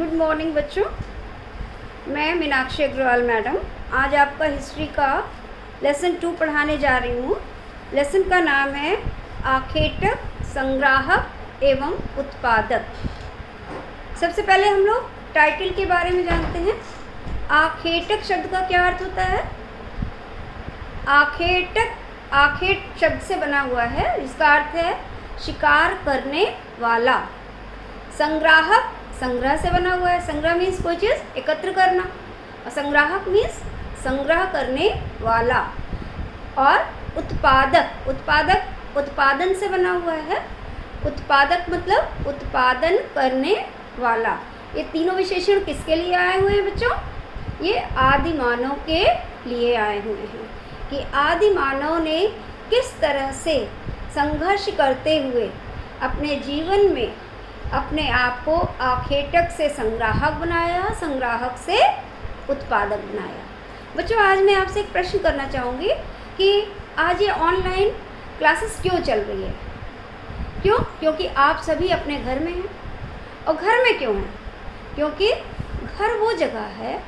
Good morning बच्चों। मैं Meenakshi Agarwal madam आज आपका हिस्ट्री का लेसन 2 पढ़ाने जा रही हूँ। लेसन का नाम है आखेटक, संग्राहक एवं उत्पादक। सबसे पहले हम लोग टाइटल के बारे में जानते हैं। आखेटक शब्द का क्या अर्थ होता है? आखेटक आखेट शब्द से बना हुआ है, जिसका अर्थ है शिकार करने वाला। संग्राहक संग्रह से बना हुआ है। संग्रह मीन्स कोई चीज़ एकत्र करना, और संग्राहक मीन्स संग्रह करने वाला। और उत्पादक उत्पादन से बना हुआ है। उत्पादक मतलब उत्पादन करने वाला। ये तीनों विशेषण किसके लिए आए हुए हैं बच्चों? ये आदि मानव के लिए आए हुए हैं कि आदि मानव ने किस तरह से संघर्ष करते हुए अपने जीवन में अपने आप को आखेटक से संग्राहक बनाया, संग्राहक से उत्पादक बनाया। बच्चों, आज मैं आपसे एक प्रश्न करना चाहूँगी कि आज ये ऑनलाइन क्लासेस क्यों चल रही है? क्यों? क्योंकि आप सभी अपने घर में हैं। और घर में क्यों हैं? क्योंकि घर वो जगह है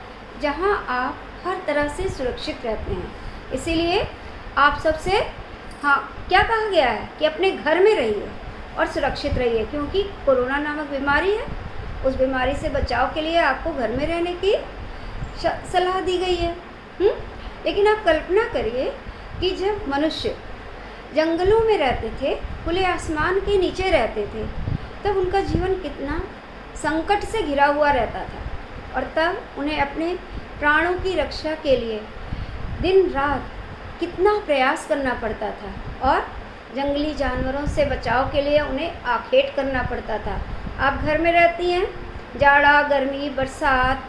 जहाँ आप हर तरह से सुरक्षित रहते हैं। इसीलिए आप सबसे क्या कहा गया है कि अपने घर में रहिए और सुरक्षित रहिए, क्योंकि कोरोना नामक बीमारी है। उस बीमारी से बचाव के लिए आपको घर में रहने की सलाह दी गई है। लेकिन आप कल्पना करिए कि जब मनुष्य जंगलों में रहते थे, खुले आसमान के नीचे रहते थे, तब उनका जीवन कितना संकट से घिरा हुआ रहता था। और तब उन्हें अपने प्राणों की रक्षा के लिए दिन रात कितना प्रयास करना पड़ता था, और जंगली जानवरों से बचाव के लिए उन्हें आखेट करना पड़ता था। आप घर में रहती हैं, जाड़ा, गर्मी, बरसात,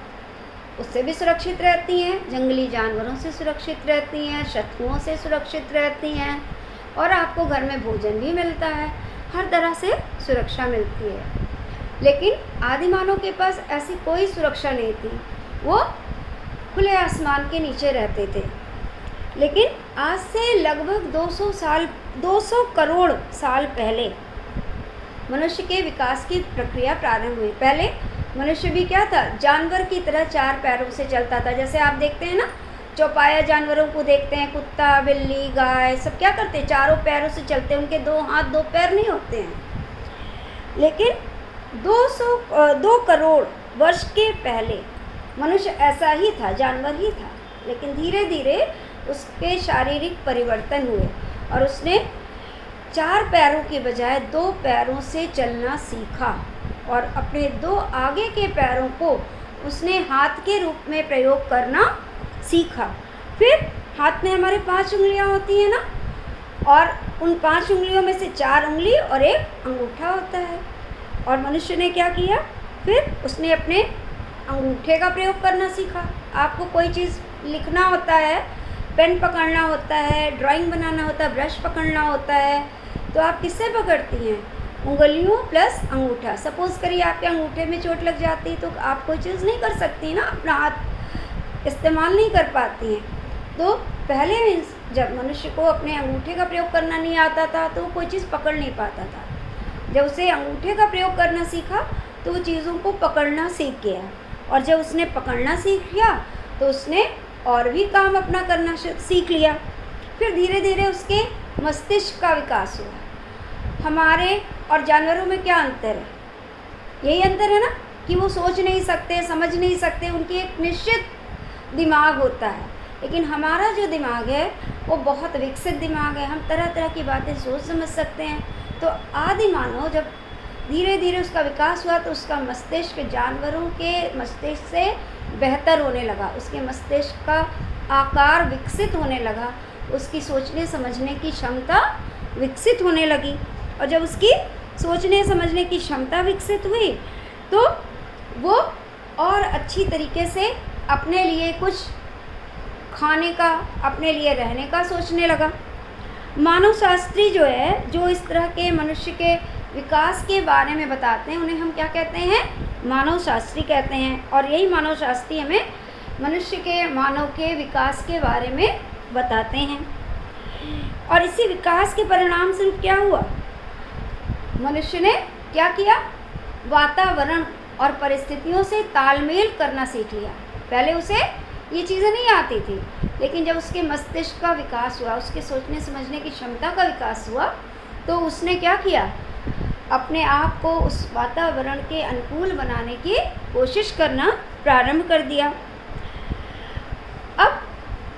उससे भी सुरक्षित रहती हैं, जंगली जानवरों से सुरक्षित रहती हैं, शत्रुओं से सुरक्षित रहती हैं, और आपको घर में भोजन भी मिलता है, हर तरह से सुरक्षा मिलती है। लेकिन आदि मानव के पास ऐसी कोई सुरक्षा नहीं थी। वो खुले आसमान के नीचे रहते थे। लेकिन आज से लगभग 200 करोड़ साल पहले मनुष्य के विकास की प्रक्रिया प्रारंभ हुई। पहले मनुष्य भी क्या था? जानवर की तरह 4 पैरों से चलता था। जैसे आप देखते हैं ना, चौपाया जानवरों को देखते हैं, कुत्ता, बिल्ली, गाय, सब क्या करते हैं? 4 पैरों से चलते हैं। उनके 2 हाथ 2 पैर नहीं होते हैं। लेकिन 2 करोड़ वर्ष के पहले मनुष्य ऐसा ही था, जानवर ही था। लेकिन धीरे धीरे उसके शारीरिक परिवर्तन हुए और उसने 4 पैरों के बजाय 2 पैरों से चलना सीखा, और अपने 2 आगे के पैरों को उसने हाथ के रूप में प्रयोग करना सीखा। फिर हाथ में हमारे 5 उंगलियां होती हैं ना, और उन 5 उंगलियों में से 4 उंगली और 1 अंगूठा होता है। और मनुष्य ने क्या किया? फिर उसने अपने अंगूठे का प्रयोग करना सीखा। आपको कोई चीज़ लिखना होता है, पेन पकड़ना होता है, ड्राइंग बनाना होता है, ब्रश पकड़ना होता है, तो आप किससे पकड़ती हैं? उंगलियों प्लस अंगूठा। सपोज़ करिए आपके अंगूठे में चोट लग जाती तो आप कोई चीज़ नहीं कर सकती ना, अपना हाथ इस्तेमाल नहीं कर पाती हैं। तो पहले जब मनुष्य को अपने अंगूठे का प्रयोग करना नहीं आता था तो वो कोई चीज़ पकड़ नहीं पाता था। जब उसे अंगूठे का प्रयोग करना सीखा तो वो चीज़ों को पकड़ना सीख गया, और जब उसने पकड़ना सीख लिया तो उसने और भी काम अपना करना सीख लिया। फिर धीरे धीरे उसके मस्तिष्क का विकास हुआ। हमारे और जानवरों में क्या अंतर है? यही अंतर है ना कि वो सोच नहीं सकते, समझ नहीं सकते, उनकी एक निश्चित दिमाग होता है। लेकिन हमारा जो दिमाग है वो बहुत विकसित दिमाग है। हम तरह तरह की बातें सोच समझ सकते हैं। तो आदि मानव जब धीरे धीरे उसका विकास हुआ तो उसका मस्तिष्क जानवरों के मस्तिष्क से बेहतर होने लगा। उसके मस्तिष्क का आकार विकसित होने लगा, उसकी सोचने समझने की क्षमता विकसित होने लगी। और जब उसकी सोचने समझने की क्षमता विकसित हुई तो वो और अच्छी तरीके से अपने लिए कुछ खाने का, अपने लिए रहने का सोचने लगा। मानव शास्त्री जो है, जो इस तरह के मनुष्य के विकास के बारे में बताते हैं, उन्हें हम क्या कहते हैं? मानव शास्त्री कहते हैं। और यही मानव शास्त्री हमें मनुष्य के, मानव के विकास के बारे में बताते हैं। और इसी विकास के परिणाम स्वरूप क्या हुआ? मनुष्य ने क्या किया? वातावरण और परिस्थितियों से तालमेल करना सीख लिया। पहले उसे ये चीज़ें नहीं आती थी, लेकिन जब उसके मस्तिष्क का विकास हुआ, उसके सोचने समझने की क्षमता का विकास हुआ, तो उसने क्या किया, अपने आप को उस वातावरण के अनुकूल बनाने की कोशिश करना प्रारंभ कर दिया। अब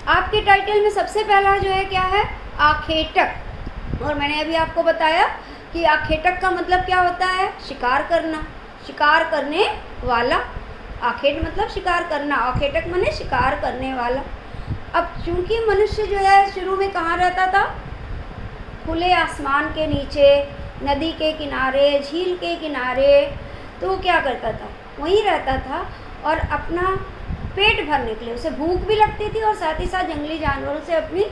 आपके टाइटल में सबसे पहला जो है क्या है, आखेटक। और मैंने अभी आपको बताया कि आखेटक का मतलब क्या होता है, शिकार करना, शिकार करने वाला। आखेट मतलब शिकार करना, आखेटक माने शिकार करने वाला। अब चूंकि मनुष्य जो है शुरू में कहाँ रहता था, खुले आसमान के नीचे, नदी के किनारे, झील के किनारे, तो वो क्या करता था, वहीं रहता था। और अपना पेट भरने के लिए उसे भूख भी लगती थी और साथ ही साथ जंगली जानवरों से अपनी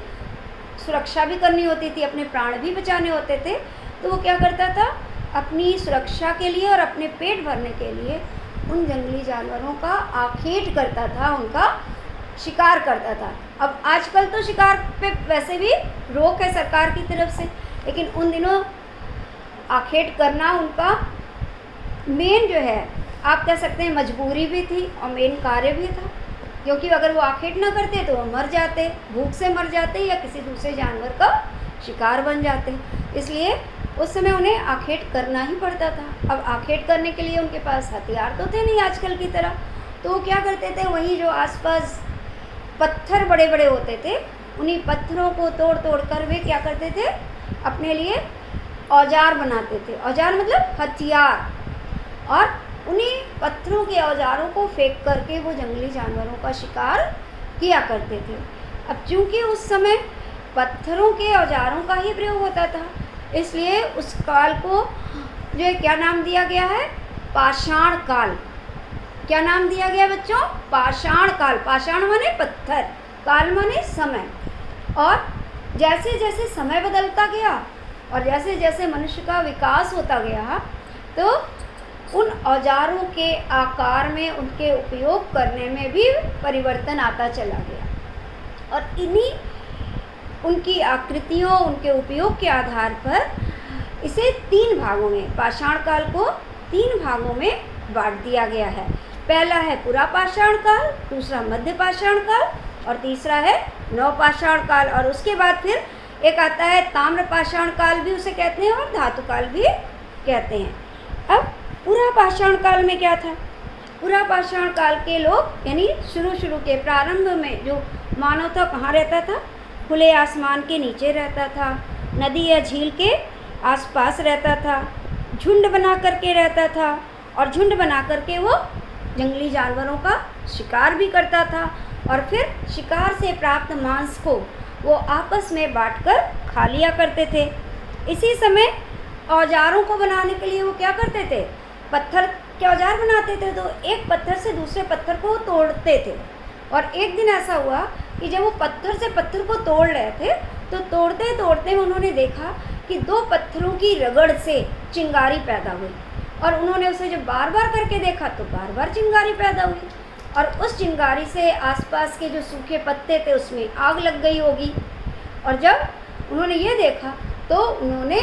सुरक्षा भी करनी होती थी, अपने प्राण भी बचाने होते थे। तो वो क्या करता था, अपनी सुरक्षा के लिए और अपने पेट भरने के लिए उन जंगली जानवरों का आखेट करता था, उनका शिकार करता था। अब आजकल तो शिकार पे वैसे भी रोक है सरकार की तरफ से, लेकिन उन दिनों आखेट करना उनका मेन जो है, आप कह सकते हैं मजबूरी भी थी और मेन कार्य भी था। क्योंकि अगर वो आखेट ना करते तो वो मर जाते, भूख से मर जाते या किसी दूसरे जानवर का शिकार बन जाते। इसलिए उस समय उन्हें आखेट करना ही पड़ता था। अब आखेट करने के लिए उनके पास हथियार तो थे नहीं आजकल की तरह, तो वो क्या करते थे, वहीं जो आसपास पत्थर बड़े बड़े होते थे, उन्हीं पत्थरों को तोड़ तोड़ कर वे क्या करते थे, अपने लिए औजार बनाते थे। औजार मतलब हथियार। और उन्हीं पत्थरों के औजारों को फेंक करके वो जंगली जानवरों का शिकार किया करते थे। अब चूंकि उस समय पत्थरों के औजारों का ही प्रयोग होता था, इसलिए उस काल को जो है क्या नाम दिया गया है, पाषाण काल। क्या नाम दिया गया बच्चों, पाषाण काल। पाषाण माने पत्थर, काल माने समय। और जैसे जैसे समय बदलता गया और जैसे जैसे मनुष्य का विकास होता गया, तो उन औजारों के आकार में, उनके उपयोग करने में भी परिवर्तन आता चला गया। और इन्हीं उनकी आकृतियों, उनके उपयोग के आधार पर इसे 3 भागों में, पाषाण काल को 3 भागों में बांट दिया गया है। पहला है पुरा पाषाण काल, दूसरा मध्य पाषाण काल और तीसरा है नवपाषाण काल। और उसके बाद फिर एक आता है ताम्र पाषाण काल, भी उसे कहते हैं, और धातु काल भी कहते हैं। अब पुरा पाषाण काल में क्या था, पुरा पाषाण काल के लोग यानी शुरू के प्रारंभ में जो मानव था कहाँ रहता था, खुले आसमान के नीचे रहता था, नदी या झील के आसपास रहता था, झुंड बना करके रहता था। और झुंड बना करके वो जंगली जानवरों का शिकार भी करता था और फिर शिकार से प्राप्त मांस को वो आपस में बांटकर खा लिया करते थे। इसी समय औजारों को बनाने के लिए वो क्या करते थे, पत्थर के औजार बनाते थे। तो एक पत्थर से दूसरे पत्थर को तोड़ते थे। और एक दिन ऐसा हुआ कि जब वो पत्थर से पत्थर को तोड़ रहे थे, तो तोड़ते तोड़ते उन्होंने देखा कि 2 पत्थरों की रगड़ से चिंगारी पैदा हुई। और उन्होंने उसे जब बार बार करके देखा तो बार बार चिंगारी पैदा हुई। और उस चिंगारी से आसपास के जो सूखे पत्ते थे उसमें आग लग गई होगी। और जब उन्होंने ये देखा तो उन्होंने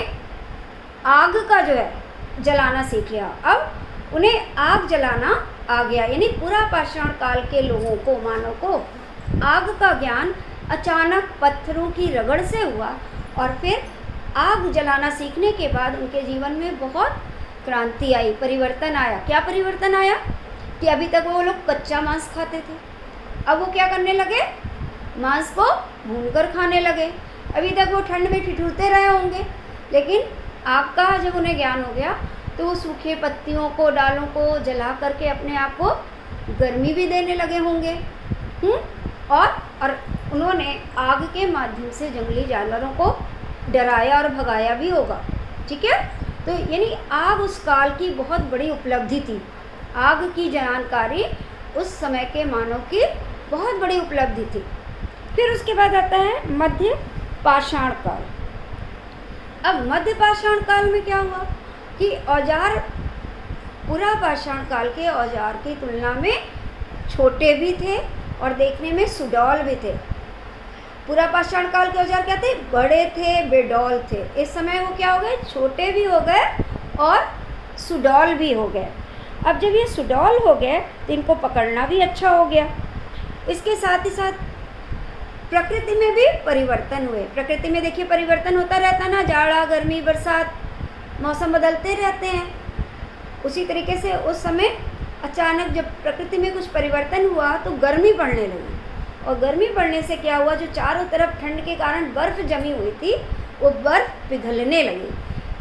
आग का जो है जलाना सीख लिया। अब उन्हें आग जलाना आ गया, यानी पूरा पाषाण काल के लोगों को, मानव को आग का ज्ञान अचानक पत्थरों की रगड़ से हुआ। और फिर आग जलाना सीखने के बाद उनके जीवन में बहुत क्रांति आई, परिवर्तन आया। क्या परिवर्तन आया कि अभी तक वो लोग कच्चा मांस खाते थे, अब वो क्या करने लगे, मांस को भूनकर खाने लगे। अभी तक वो ठंड में ठिठुरते रहे होंगे, लेकिन आग का जब उन्हें ज्ञान हो गया तो वो सूखे पत्तियों को, डालों को जला करके अपने आप को गर्मी भी देने लगे होंगे। और उन्होंने आग के माध्यम से जंगली जानवरों को डराया और भगाया भी होगा। ठीक है, तो यानी आग उस काल की बहुत बड़ी उपलब्धि थी। आग की जानकारी उस समय के मानव की बहुत बड़ी उपलब्धि थी। फिर उसके बाद आता है मध्य पाषाण काल। अब मध्य पाषाण काल में क्या हुआ कि औजार पूरा पाषाण काल के औजार की तुलना में छोटे भी थे और देखने में सुडौल भी थे। पूरा पाषाण काल के औजार क्या थे, बड़े थे, बेडौल थे। इस समय वो क्या हो गए, छोटे भी हो गए और सुडौल भी हो गए। अब जब ये सुडौल हो गए तो इनको पकड़ना भी अच्छा हो गया। इसके साथ ही साथ प्रकृति में भी परिवर्तन हुए। प्रकृति में देखिए परिवर्तन होता रहता ना, जाड़ा गर्मी बरसात मौसम बदलते रहते हैं। उसी तरीके से उस समय अचानक जब प्रकृति में कुछ परिवर्तन हुआ तो गर्मी पड़ने लगी, और गर्मी पड़ने से क्या हुआ, जो चारों तरफ ठंड के कारण बर्फ़ जमी हुई थी वो बर्फ़ पिघलने लगी,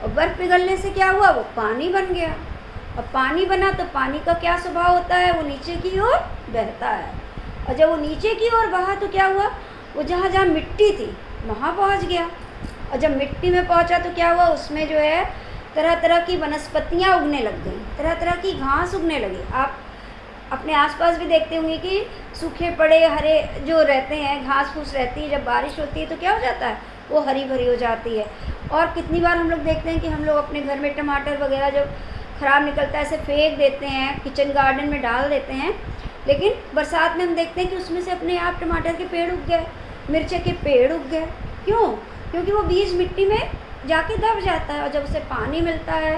और बर्फ़ पिघलने से क्या हुआ, वो पानी बन गया। और पानी बना तो पानी का क्या स्वभाव होता है, वो नीचे की ओर बहता है, और जब वो नीचे की ओर बहा तो क्या हुआ, वो जहाँ जहाँ मिट्टी थी वहाँ पहुँच गया। और जब मिट्टी में पहुँचा तो क्या हुआ, उसमें जो है तरह तरह की वनस्पतियाँ उगने लग गई, तरह तरह की घास उगने लगी। आप अपने आसपास भी देखते होंगे कि सूखे पड़े हरे जो रहते हैं, घास फूस रहती है, जब बारिश होती है तो क्या हो जाता है, वो हरी भरी हो जाती है। और कितनी बार हम लोग देखते हैं कि हम लोग अपने घर में टमाटर वगैरह जब ख़राब निकलता है ऐसे फेंक देते हैं, किचन गार्डन में डाल देते हैं, लेकिन बरसात में हम देखते हैं कि उसमें से अपने आप टमाटर के पेड़ उग गए, मिर्चे के पेड़ उग गए। क्यों? क्योंकि वो बीज मिट्टी में जाके दब जाता है, और जब उसे पानी मिलता है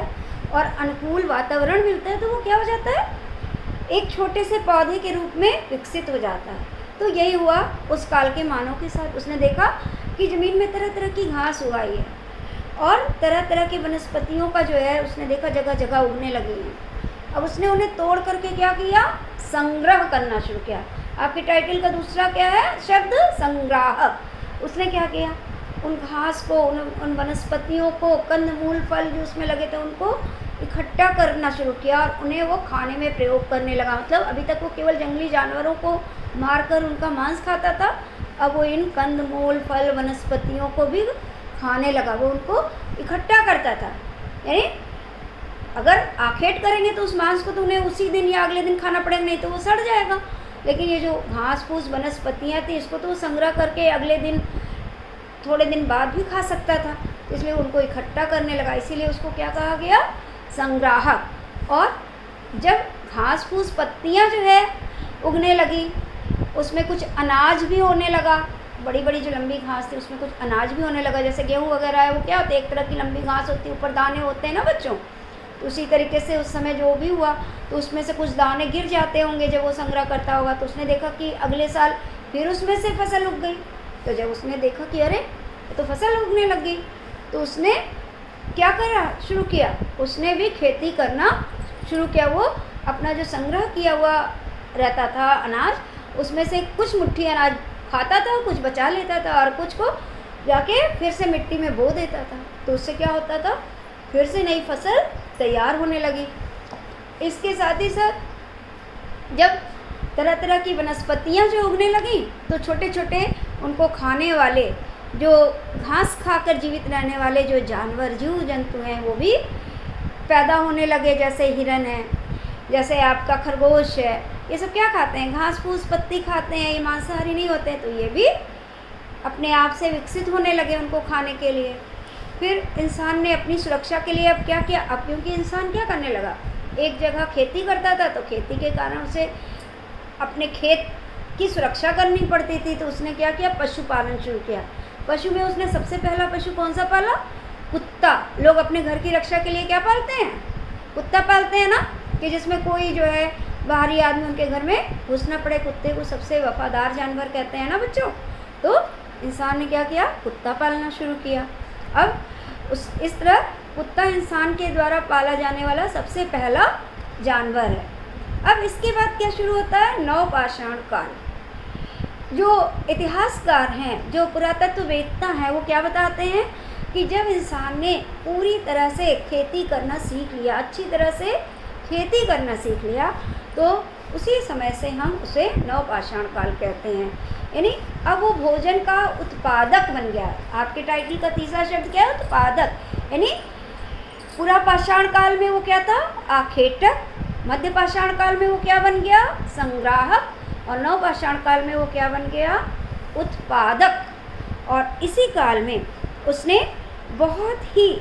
और अनुकूल वातावरण मिलता है तो वो क्या हो जाता है, एक छोटे से पौधे के रूप में विकसित हो जाता है। तो यही हुआ उस काल के मानव के साथ। उसने देखा कि ज़मीन में तरह तरह की घास उगाई है, और तरह तरह की वनस्पतियों का जो है उसने देखा जगह जगह उगने लगी हैं। अब उसने उन्हें तोड़ करके क्या किया, संग्रह करना शुरू किया। आपके टाइटल का दूसरा क्या है शब्द, संग्राहक। उसने क्या किया, उन घास को, उन वनस्पतियों को, कंदमूल फल जो उसमें लगे थे उनको इकट्ठा करना शुरू किया, और उन्हें वो खाने में प्रयोग करने लगा। मतलब अभी तक वो केवल जंगली जानवरों को मारकर उनका मांस खाता था, अब वो इन कंदमूल फल वनस्पतियों को भी खाने लगा, वो उनको इकट्ठा करता था। यानी अगर आखेट करेंगे तो उस मांस को तो उन्हें उसी दिन या अगले दिन खाना पड़ेगा, नहीं तो वो सड़ जाएगा। लेकिन ये जो घास फूस वनस्पतियाँ थी इसको तो वो संग्रह करके अगले दिन थोड़े दिन बाद भी खा सकता था, इसलिए उनको इकट्ठा करने लगा। इसीलिए उसको क्या कहा गया, संग्राहक। और जब घास फूस पत्तियाँ जो है उगने लगी, उसमें कुछ अनाज भी होने लगा, बड़ी बड़ी जो लंबी घास थी उसमें कुछ अनाज भी होने लगा। जैसे गेहूँ वगैरह है वो क्या होते हैं, एक तरह की लंबी घास होती है, ऊपर दाने होते हैं ना बच्चों। तो उसी तरीके से उस समय जो भी हुआ तो उसमें से कुछ दाने गिर जाते होंगे जब वो संग्रह करता होगा। तो उसने देखा कि अगले साल फिर उसमें से फसल उग गई। तो जब उसने देखा कि अरे तो फसल उगने लग गई, तो उसने क्या करा, शुरू किया, उसने भी खेती करना शुरू किया। वो अपना जो संग्रह किया हुआ रहता था अनाज, उसमें से कुछ मुट्ठी अनाज खाता था, कुछ बचा लेता था, और कुछ को जाके फिर से मिट्टी में बो देता था। तो उससे क्या होता था, फिर से नई फसल तैयार होने लगी। इसके साथ ही साथ जब तरह तरह की वनस्पतियाँ जो उगने लगी तो छोटे छोटे उनको खाने वाले, जो घास खाकर जीवित रहने वाले जो जानवर जीव जंतु हैं वो भी पैदा होने लगे। जैसे हिरन है, जैसे आपका खरगोश है, ये सब क्या खाते हैं, घास फूस पत्ती खाते हैं, ये मांसाहारी नहीं होते हैं। तो ये भी अपने आप से विकसित होने लगे उनको खाने के लिए। फिर इंसान ने अपनी सुरक्षा के लिए अब क्या किया, अब क्योंकि इंसान क्या करने लगा, एक जगह खेती करता था तो खेती के कारण उसे अपने खेत की सुरक्षा करनी पड़ती थी। तो उसने क्या किया, पशुपालन शुरू किया। पशु में उसने सबसे पहला पशु कौन सा पाला, कुत्ता। लोग अपने घर की रक्षा के लिए क्या पालते हैं, कुत्ता पालते हैं ना, कि जिसमें कोई जो है बाहरी आदमी उनके घर में घुस ना पड़े। कुत्ते को सबसे वफादार जानवर कहते हैं ना बच्चों। तो इंसान ने क्या किया, कुत्ता पालना शुरू किया। अब इस तरह कुत्ता इंसान के द्वारा पाला जाने वाला सबसे पहला जानवर है। अब इसके बाद क्या शुरू होता है, नवपाषाण काल। जो इतिहासकार हैं, जो पुरातत्ववेत्ता हैं, वो क्या बताते हैं कि जब इंसान ने पूरी तरह से खेती करना सीख लिया, अच्छी तरह से खेती करना सीख लिया, तो उसी समय से हम उसे नवपाषाण काल कहते हैं। यानी अब वो भोजन का उत्पादक बन गया। आपके टाइटल का तीसरा शब्द क्या है, उत्पादक। यानी पुरापाषाण काल में वो क्या था, आखेटक। मध्य पाषाण काल में वो क्या बन गया, संग्राहक। और नवपाषाण काल में वो क्या बन गया, उत्पादक। और इसी काल में उसने बहुत ही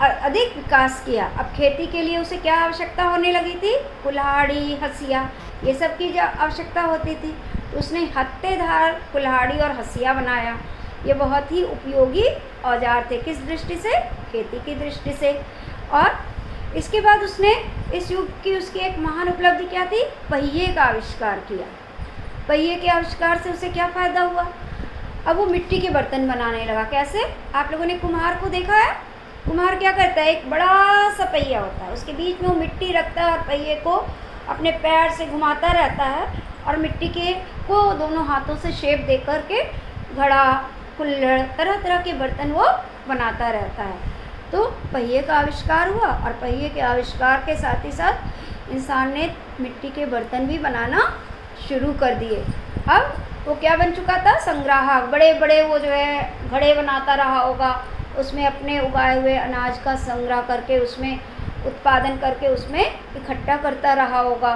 अधिक विकास किया। अब खेती के लिए उसे क्या आवश्यकता होने लगी थी, कुल्हाड़ी, हसिया, ये सब की जो आवश्यकता होती थी। तो उसने हत्तेधार कुल्हाड़ी और हसिया बनाया। ये बहुत ही उपयोगी औजार थे, किस दृष्टि से, खेती की दृष्टि से। और इसके बाद उसने इस युग की उसकी एक महान उपलब्धि क्या थी? पहिए का आविष्कार किया। पहिए के आविष्कार से उसे क्या फ़ायदा हुआ? अब वो मिट्टी के बर्तन बनाने लगा। कैसे? आप लोगों ने कुम्हार को देखा है? कुम्हार क्या करता है, एक बड़ा सा पहिया होता है, उसके बीच में वो मिट्टी रखता है और पहिए को अपने पैर से घुमाता रहता है और मिट्टी के को दोनों हाथों से शेप दे कर के घड़ा, कुल्हड़, तरह तरह के बर्तन वो बनाता रहता है। तो पहिए का आविष्कार हुआ और पहिए के आविष्कार के साथ ही साथ इंसान ने मिट्टी के बर्तन भी बनाना शुरू कर दिए। अब वो क्या बन चुका था? संग्राहक। बड़े बड़े वो जो है घड़े बनाता रहा होगा, उसमें अपने उगाए हुए अनाज का संग्रह करके उसमें उत्पादन करके उसमें इकट्ठा करता रहा होगा।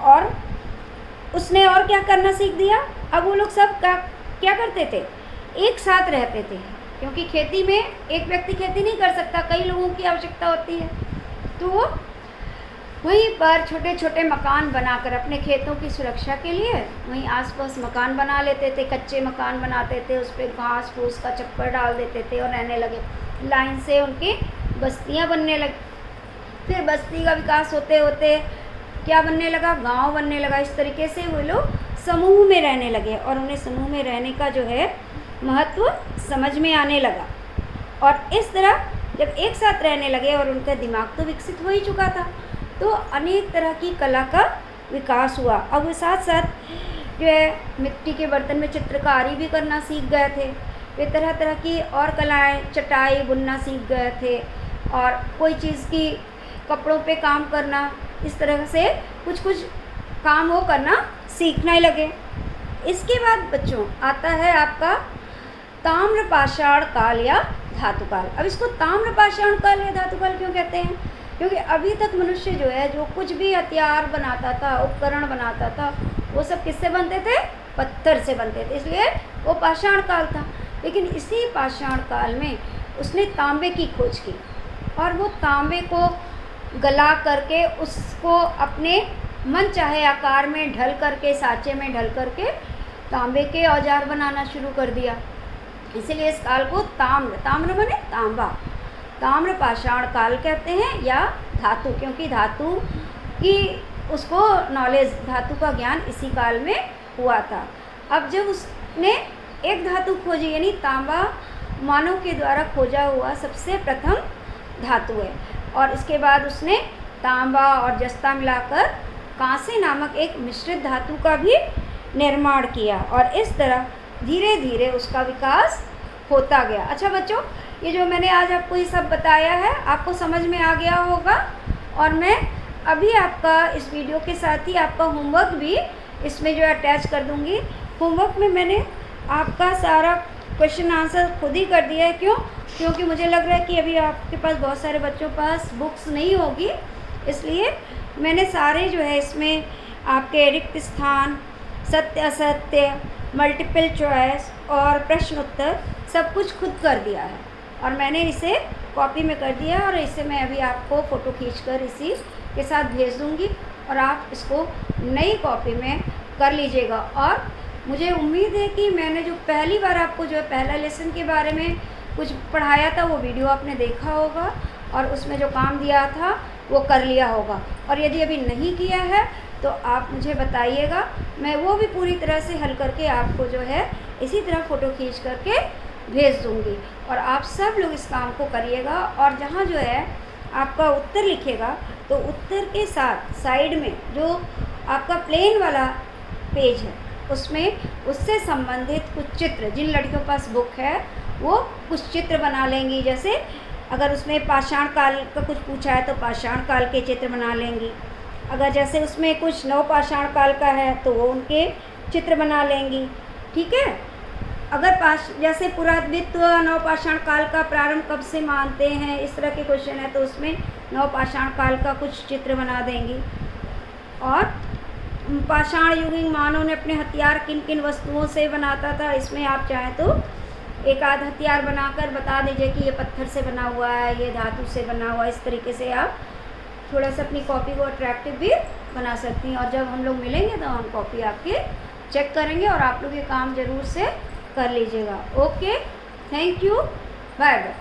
और उसने और क्या करना सीख दिया? अब वो लोग सब क्या करते थे? एक साथ रहते थे, क्योंकि खेती में एक व्यक्ति खेती नहीं कर सकता, कई लोगों की आवश्यकता होती है। तो वो वहीं पर छोटे छोटे मकान बनाकर अपने खेतों की सुरक्षा के लिए वहीं आसपास मकान बना लेते थे, कच्चे मकान बनाते थे, उस पर घास फूस का छप्पर डाल देते थे और रहने लगे। लाइन से उनकी बस्तियां बनने लगी। फिर बस्ती का विकास होते होते क्या बनने लगा? गांव बनने लगा। इस तरीके से वो लोग समूह में रहने लगे और उन्हें समूह में रहने का जो है महत्व समझ में आने लगा। और इस तरह जब एक साथ रहने लगे और उनका दिमाग तो विकसित हो ही चुका था, तो अनेक तरह की कला का विकास हुआ। अब वो साथ साथ जो है मिट्टी के बर्तन में चित्रकारी भी करना सीख गए थे। वे तरह तरह की और कलाएं, चटाई बुनना सीख गए थे और कोई चीज़ की कपड़ों पे काम करना, इस तरह से कुछ कुछ काम वो करना सीखने लगे। इसके बाद बच्चों आता है आपका ताम्र पाषाण काल या धातु काल। अब इसको ताम्र पाषाण काल या धातु काल क्यों कहते हैं? क्योंकि अभी तक मनुष्य जो है जो कुछ भी हथियार बनाता था, उपकरण बनाता था, वो सब किससे बनते थे? पत्थर से बनते थे, इसलिए वो पाषाण काल था। लेकिन इसी पाषाण काल में उसने तांबे की खोज की और वो तांबे को गला करके उसको अपने मन चाहे आकार में ढल करके, साँचे में ढल करके तांबे के औजार बनाना शुरू कर दिया। इसीलिए इस काल को ताम्र माने तांबा, ताम्र पाषाण काल कहते हैं या धातु, क्योंकि धातु की उसको नॉलेज, धातु का ज्ञान इसी काल में हुआ था। अब जब उसने एक धातु खोजी, यानी तांबा मानव के द्वारा खोजा हुआ सबसे प्रथम धातु है, और इसके बाद उसने तांबा और जस्ता मिलाकर कांसे नामक एक मिश्रित धातु का भी निर्माण किया और इस तरह धीरे धीरे उसका विकास होता गया। अच्छा बच्चों, ये जो मैंने आज आपको ये सब बताया है आपको समझ में आ गया होगा, और मैं अभी आपका इस वीडियो के साथ ही आपका होमवर्क भी इसमें जो अटैच कर दूंगी। होमवर्क में मैंने आपका सारा क्वेश्चन आंसर खुद ही कर दिया है। क्यों? क्योंकि मुझे लग रहा है कि अभी आपके पास बहुत सारे बच्चों के पास बुक्स नहीं होगी, इसलिए मैंने सारे जो है इसमें आपके रिक्त स्थान, सत्य असत्य, मल्टीपल चॉइस और प्रश्न उत्तर सब कुछ खुद कर दिया है और मैंने इसे कॉपी में कर दिया है और इसे मैं अभी आपको फ़ोटो खींचकर इसी के साथ भेज दूंगी और आप इसको नई कॉपी में कर लीजिएगा। और मुझे उम्मीद है कि मैंने जो पहली बार आपको जो है पहला लेसन के बारे में कुछ पढ़ाया था वो वीडियो आपने देखा होगा और उसमें जो काम दिया था वो कर लिया होगा, और यदि अभी नहीं किया है तो आप मुझे बताइएगा, मैं वो भी पूरी तरह से हल करके आपको जो है इसी तरह फ़ोटो खींच करके भेज दूँगी। और आप सब लोग इस काम को करिएगा और जहाँ जो है आपका उत्तर लिखेगा तो उत्तर के साथ साइड में जो आपका प्लेन वाला पेज है उसमें उससे संबंधित कुछ चित्र, जिन लड़कियों के पास बुक है वो कुछ चित्र बना लेंगी। जैसे अगर उसमें पाषाण काल का कुछ पूछा है तो पाषाण काल के चित्र बना लेंगी, अगर जैसे उसमें कुछ नवपाषाण काल का है तो वो उनके चित्र बना लेंगी। ठीक है, अगर जैसे पुरातत्व नवपाषाण काल का प्रारंभ कब से मानते हैं, इस तरह के क्वेश्चन है तो उसमें नवपाषाण काल का कुछ चित्र बना देंगी। और पाषाण युगीन मानव ने अपने हथियार किन किन वस्तुओं से बनाता था, इसमें आप चाहें तो एक आध हथियार बनाकर बता दीजिए कि ये पत्थर से बना हुआ है, ये धातु से बना हुआ है। इस तरीके से आप थोड़ा सा अपनी कॉपी को अट्रैक्टिव भी बना सकती हैं। और जब हम लोग मिलेंगे तो हम कॉपी आपकी चेक करेंगे और आप लोग ये काम ज़रूर से कर लीजिएगा। Okay, thank you, bye bye.